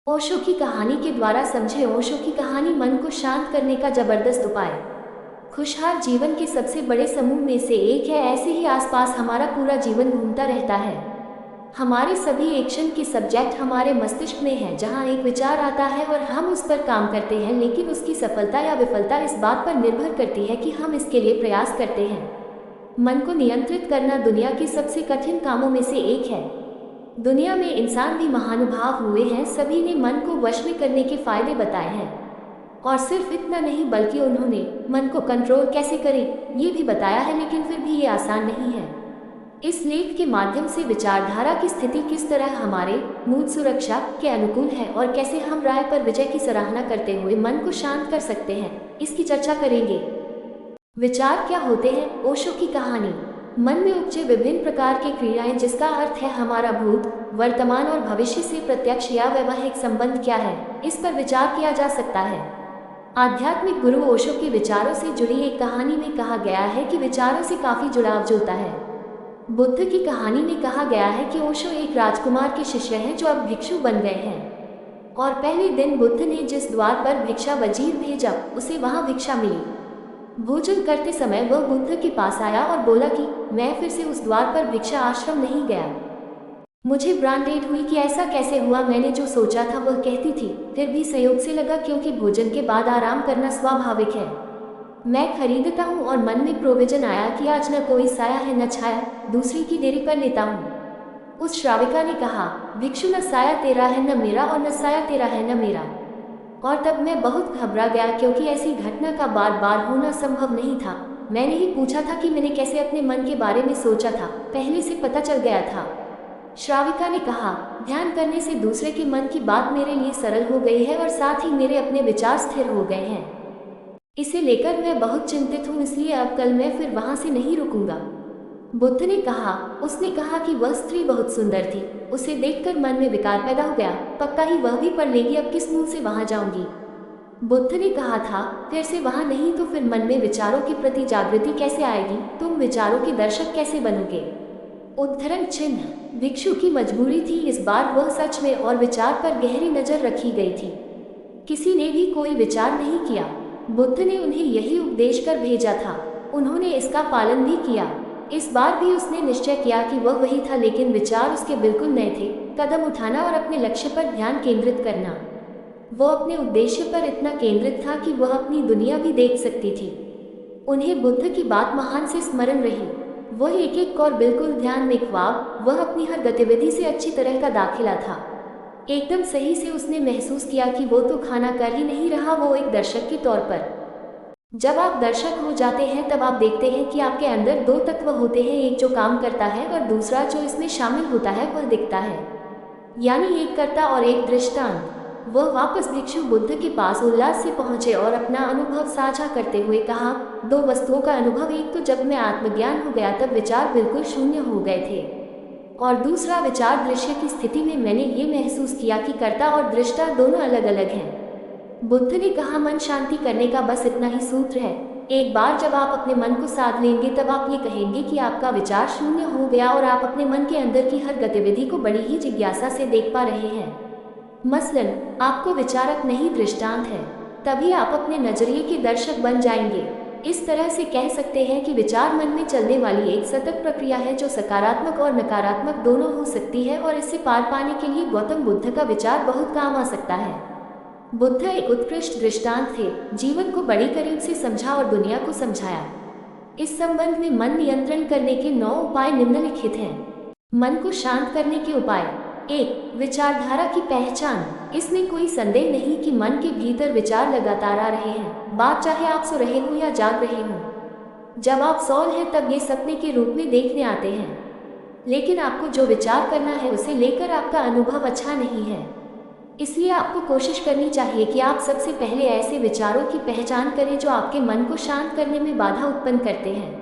ओशो की कहानी के द्वारा समझे। ओशो की कहानी मन को शांत करने का जबरदस्त उपाय। खुशहाल जीवन के सबसे बड़े समूह में से एक है। ऐसे ही आसपास हमारा पूरा जीवन घूमता रहता है। हमारे सभी एक्शन के सब्जेक्ट हमारे मस्तिष्क में है, जहां एक विचार आता है और हम उस पर काम करते हैं, लेकिन उसकी सफलता या विफलता इस बात पर निर्भर करती है कि हम इसके लिए प्रयास करते हैं। मन को नियंत्रित करना दुनिया के सबसे कठिन कामों में से एक है। दुनिया में इंसान भी महानुभाव हुए हैं, सभी ने मन को वश में करने के फायदे बताए हैं। और सिर्फ इतना नहीं, बल्कि उन्होंने मन को कंट्रोल कैसे करें ये भी बताया है, लेकिन फिर भी ये आसान नहीं है। इस लेख के माध्यम से विचारधारा की स्थिति किस तरह हमारे मूड सुरक्षा के अनुकूल है और कैसे हम राय पर विजय की सराहना करते हुए मन को शांत कर सकते हैं, इसकी चर्चा करेंगे। विचार क्या होते हैं? ओशो की कहानी। मन में उपजे विभिन्न प्रकार की क्रियाएं, जिसका अर्थ है हमारा भूत, वर्तमान और भविष्य से प्रत्यक्ष या वैवाहिक संबंध क्या है, इस पर विचार किया जा सकता है। आध्यात्मिक गुरु ओशो के विचारों से जुड़ी एक कहानी में कहा गया है कि विचारों से काफी जुड़ाव जुड़ता है। बुद्ध की कहानी में कहा गया है कि ओशो एक राजकुमार के शिष्य हैं जो अब भिक्षु बन गए हैं। और पहले दिन बुद्ध ने जिस द्वार पर भिक्षा वजीर भेजा, उसे वहां भिक्षा मिली। भोजन करते समय वह बुद्ध के पास आया और बोला कि मैं फिर से उस द्वार पर भिक्षा आश्रम नहीं गया। मुझे ब्रांडेड हुई कि ऐसा कैसे हुआ। मैंने जो सोचा था वह कहती थी, फिर भी संयोग से लगा, क्योंकि भोजन के बाद आराम करना स्वाभाविक है। मैं खरीदता हूँ और मन में प्रोविजन आया कि आज न कोई साया है न छाया, दूसरी की देरी कर लेता हूँ। उस श्राविका ने कहा, भिक्षु, न साया तेरा है न मेरा, और न साया तेरा है न मेरा। और तब मैं बहुत घबरा गया, क्योंकि ऐसी घटना का बार बार होना संभव नहीं था। मैंने ही पूछा था कि मैंने कैसे अपने मन के बारे में सोचा था, पहले से पता चल गया था। श्राविका ने कहा, ध्यान करने से दूसरे के मन की बात मेरे लिए सरल हो गई है और साथ ही मेरे अपने विचार स्थिर हो गए हैं। इसे लेकर मैं बहुत चिंतित हूँ, इसलिए अब कल मैं फिर वहां से नहीं रुकूंगा। बुद्ध ने कहा, उसने कहा कि वह स्त्री बहुत सुंदर थी। उसे देखकर मन में विकार पैदा हो गया, पक्का ही वह भी पढ़ लेगी, अब किस मुंह से वहां जाऊंगी। बुद्ध ने कहा था, फिर से वहां नहीं तो फिर मन में विचारों के प्रति जागृति कैसे आएगी? तुम विचारों के दर्शक कैसे बनोगे? उद्धरण चिन्ह। भिक्षु की मजबूरी थी, इस बार वह सच में और विचार पर गहरी नजर रखी गई थी। किसी ने भी कोई विचार नहीं किया। बुद्ध ने उन्हें यही उपदेश कर भेजा था। उन्होंने इसका पालन भी किया। इस बार भी उसने निश्चय किया कि वह वही था, लेकिन विचार उसके बिल्कुल नए थे। कदम उठाना और अपने लक्ष्य पर ध्यान केंद्रित करना। वह अपने उद्देश्य पर इतना केंद्रित था कि वह अपनी दुनिया भी देख सकती थी। उन्हें बुद्ध की बात महान से स्मरण रही। वह एक एक और बिल्कुल ध्यान में ख्वाब, वह अपनी हर गतिविधि से अच्छी तरह का दाखिला था। एकदम सही से उसने महसूस किया कि वो तो खाना कर ही नहीं रहा, वो एक दर्शक के तौर पर। जब आप दर्शक हो जाते हैं तब आप देखते हैं कि आपके अंदर दो तत्व होते हैं, एक जो काम करता है और दूसरा जो इसमें शामिल होता है, वह दिखता है। यानी एक कर्ता और एक दृष्टांत। वह वापस भिक्षु बुद्ध के पास उल्लास से पहुंचे और अपना अनुभव साझा करते हुए कहा, दो वस्तुओं का अनुभव, एक तो जब मैं आत्मज्ञान हो गया तब विचार बिल्कुल शून्य हो गए थे, और दूसरा विचार दृश्य की स्थिति में मैंने ये महसूस किया कि कर्ता और दृष्टा दोनों अलग अलग हैं। बुद्ध ने कहा, मन शांति करने का बस इतना ही सूत्र है। एक बार जब आप अपने मन को साध लेंगे तब आप ये कहेंगे कि आपका विचार शून्य हो गया और आप अपने मन के अंदर की हर गतिविधि को बड़ी ही जिज्ञासा से देख पा रहे हैं। मसलन आपको विचारक नहीं दृष्टांत है, तभी आप अपने नजरिए के दर्शक बन जाएंगे। इस तरह से कह सकते हैं कि विचार मन में चलने वाली एक सतत प्रक्रिया है जो सकारात्मक और नकारात्मक दोनों हो सकती है, और इससे पार पाने के लिए गौतम बुद्ध का विचार बहुत काम आ सकता है। बुद्ध एक उत्कृष्ट दृष्टांत थे, जीवन को बड़ी करीब से समझा और दुनिया को समझाया। इस संबंध में मन नियंत्रण करने के 9 उपाय निम्नलिखित हैं। मन को शांत करने के उपाय। 1. विचारधारा की पहचान। इसमें कोई संदेह नहीं कि मन के भीतर विचार लगातार आ रहे हैं, बात चाहे आप सो रहे हो या जाग रहे हो। जब आप सौल हैं तब ये सपने के रूप में देखने आते हैं, लेकिन आपको जो विचार करना है उसे लेकर आपका अनुभव अच्छा नहीं है। इसलिए आपको कोशिश करनी चाहिए कि आप सबसे पहले ऐसे विचारों की पहचान करें जो आपके मन को शांत करने में बाधा उत्पन्न करते हैं।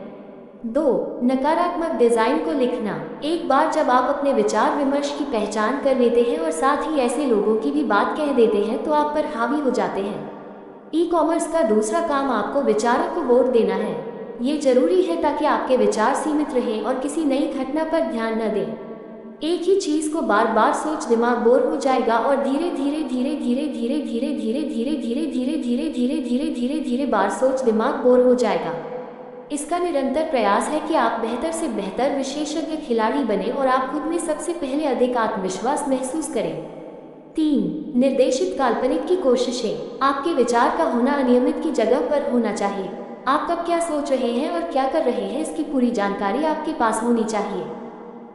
2. नकारात्मक डिजाइन को लिखना। एक बार जब आप अपने विचार विमर्श की पहचान कर लेते हैं और साथ ही ऐसे लोगों की भी बात कह देते हैं तो आप पर हावी हो जाते हैं। ई-कॉमर्स का दूसरा काम आपको विचारों को वोट देना है। ये जरूरी है ताकि आपके विचार सीमित रहें और किसी नई घटना पर ध्यान न दें। एक ही चीज को बार बार सोच दिमाग बोर हो जाएगा और धीरे धीरे धीरे धीरे धीरे धीरे धीरे धीरे धीरे धीरे धीरे धीरे धीरे धीरे धीरे बार सोच दिमाग बोर हो जाएगा। इसका निरंतर प्रयास है कि आप बेहतर से बेहतर विशेषज्ञ खिलाड़ी बने और आप खुद में सबसे पहले अधिक आत्मविश्वास महसूस करें। 3. निर्देशित काल्पनिक की कोशिशें। आपके विचार का होना अनियमित की जगह पर होना चाहिए। आप कब क्या सोच रहे हैं और क्या कर रहे हैं इसकी पूरी जानकारी आपके पास होनी चाहिए।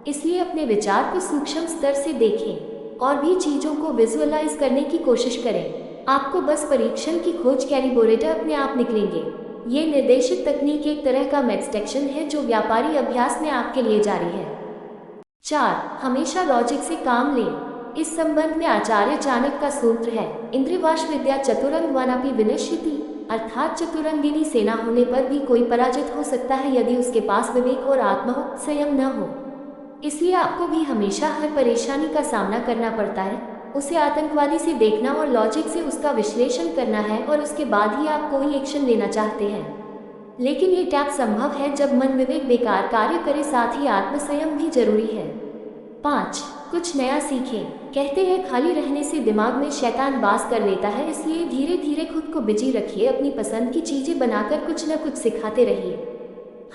इसलिए अपने विचार को सूक्ष्म स्तर से देखें और भी चीज़ों को विजुअलाइज करने की कोशिश करें। आपको बस परीक्षण की खोज कैलिब्रेटर अपने आप निकलेंगे। ये निर्देशित तकनीक एक तरह का मेडिटेशन है जो व्यापारी अभ्यास में आपके लिए जारी है। 4. हमेशा लॉजिक से काम लें। इस संबंध में आचार्य चाणक्य का सूत्र है, इंद्रियवाश विद्या चतुरंग वनापि विनश्यति, अर्थात चतुरंगिनी सेना होने पर भी कोई पराजित हो सकता है यदि उसके पास विवेक और आत्म संयम न हो। इसलिए आपको भी हमेशा हर परेशानी का सामना करना पड़ता है, उसे आतंकवादी से देखना और लॉजिक से उसका विश्लेषण करना है और उसके बाद ही आप कोई एक्शन लेना चाहते हैं। लेकिन ये टैप संभव है जब मन विवेक बेकार कार्य करे, साथ ही आत्मसंयम भी जरूरी है। 5. कुछ नया सीखें। कहते हैं खाली रहने से दिमाग में शैतान वास कर लेता है, इसलिए धीरे धीरे खुद को बिजी रखिए। अपनी पसंद की चीजें बनाकर कुछ न कुछ सिखाते रहिए।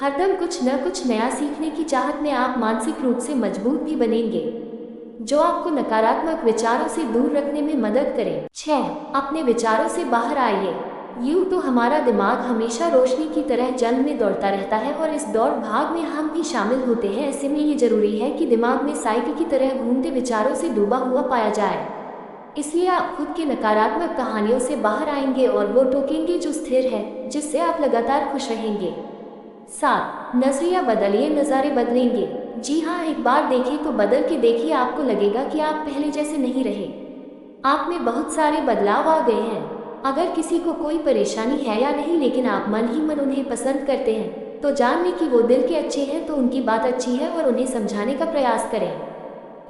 हरदम कुछ न कुछ नया सीखने की चाहत में आप मानसिक रूप से मजबूत भी बनेंगे, जो आपको नकारात्मक विचारों से दूर रखने में मदद करें। 6. अपने विचारों से बाहर आइए। यूं तो हमारा दिमाग हमेशा रोशनी की तरह जंग में दौड़ता रहता है और इस दौड़ भाग में हम भी शामिल होते हैं। ऐसे में ये जरूरी है कि दिमाग में साइकिल की तरह घूमते विचारों से डूबा हुआ पाया जाए। इसलिए आप खुद की नकारात्मक कहानियों से बाहर आएंगे और वो टोकेंगे जो स्थिर है, जिससे आप लगातार खुश रहेंगे। 7. नजरिया बदलिए, नज़ारे बदलेंगे। जी हाँ, एक बार देखें तो बदल के देखिए, आपको लगेगा कि आप पहले जैसे नहीं रहे। आप में बहुत सारे बदलाव आ गए हैं। अगर किसी को कोई परेशानी है या नहीं, लेकिन आप मन ही मन उन्हें पसंद करते हैं, तो जान लें कि वो दिल के अच्छे हैं, तो उनकी बात अच्छी है और उन्हें समझाने का प्रयास करें।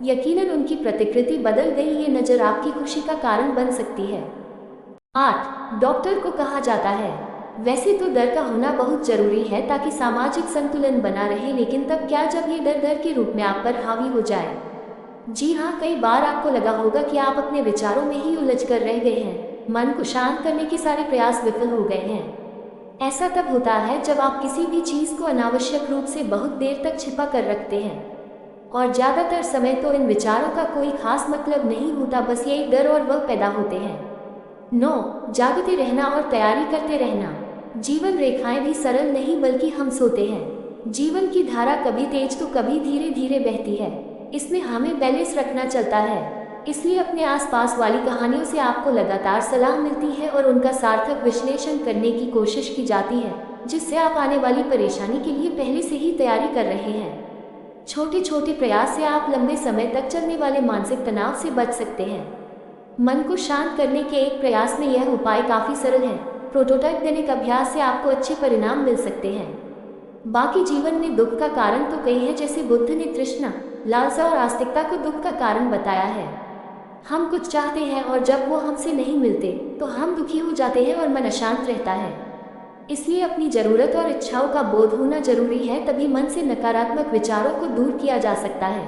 यकीनन उनकी प्रतिकृति बदल गई, ये नज़र आपकी खुशी का कारण बन सकती है। 8. डॉक्टर को कहा जाता है। वैसे तो डर का होना बहुत जरूरी है ताकि सामाजिक संतुलन बना रहे, लेकिन तब क्या जब ये डर डर के रूप में आप पर हावी हो जाए। जी हाँ, कई बार आपको लगा होगा कि आप अपने विचारों में ही उलझ कर रह गए हैं, मन को शांत करने के सारे प्रयास विफल हो गए हैं। ऐसा तब होता है जब आप किसी भी चीज़ को अनावश्यक रूप से बहुत देर तक छिपा कर रखते हैं, और ज़्यादातर समय तो इन विचारों का कोई खास मतलब नहीं होता, बस ये डर और वह पैदा होते हैं। 9. जागते रहना और तैयारी करते रहना। जीवन रेखाएं भी सरल नहीं बल्कि हम सोते हैं। जीवन की धारा कभी तेज तो कभी धीरे धीरे बहती है, इसमें हमें बैलेंस रखना चलता है। इसलिए अपने आसपास वाली कहानियों से आपको लगातार सलाह मिलती है और उनका सार्थक विश्लेषण करने की कोशिश की जाती है, जिससे आप आने वाली परेशानी के लिए पहले से ही तैयारी कर रहे हैं। छोटे छोटे प्रयास से आप लंबे समय तक चलने वाले मानसिक तनाव से बच सकते हैं। मन को शांत करने के एक प्रयास में यह उपाय काफ़ी सरल है। प्रोटोटाइप दैनिक अभ्यास से आपको अच्छे परिणाम मिल सकते हैं। बाकी जीवन में दुख का कारण तो कई है, जैसे बुद्ध ने तृष्णा, लालसा और आस्तिकता को दुख का कारण बताया है। हम कुछ चाहते हैं और जब वो हमसे नहीं मिलते तो हम दुखी हो जाते हैं और मन अशांत रहता है। इसलिए अपनी ज़रूरत और इच्छाओं का बोध होना जरूरी है, तभी मन से नकारात्मक विचारों को दूर किया जा सकता है।